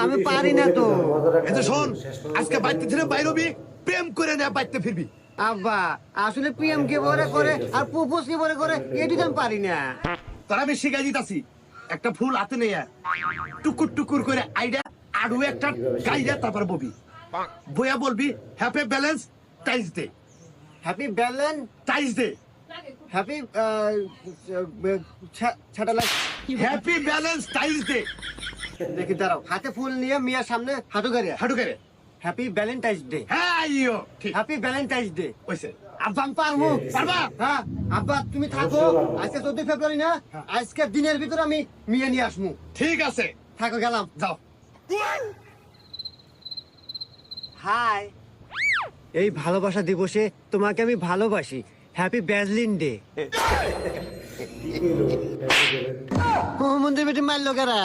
আমি পারি না তো। এই যে শোন, আজকে বাইতে থেকে বাইরবি, প্রেম করে না বাইতে ফিরবি। আব্বা আসলে পিএম কে বলে করে আর প্রপোজ কে বলে করে এটি তো আমি পারি না। তোরা আমি শিখাই দিতাছি, একটা ফুল হাতে নিয়ে টুকুর টুকুর করে আইডা আড়ু একটা গাইয়া তারপর ববি, বইয়া বলবি happy valentine's day, happy valentine's day, happy ছাটালা। Happy valentine's day. দেখি দাঁড়াও, হাতে ফুল নিয়ে মিয়ার সামনে হাঁটু গাড়িয়া হাঁটু করে হ্যাপি ভ্যালেন্টাইন্স ডে। হ্যাঁ আইও ঠিক হ্যাপি ভ্যালেন্টাইন্স ডে। কইছে। আব্বা আমি পারবো। পারবা? হ্যাঁ আব্বা তুমি থাকো, আজকে 14 ফেব্রুয়ারি না, আজকে দিনের ভিতরে আমি মিয়া নিয়ে আসবো। ঠিক আছে, থাকো, গেলাম। যাও। হাই, এই ভালোবাসা দিবসে তোমাকে আমি ভালোবাসি। Happy ব্যাজলিন day. ও মন্দির বেটি মারলো কারা?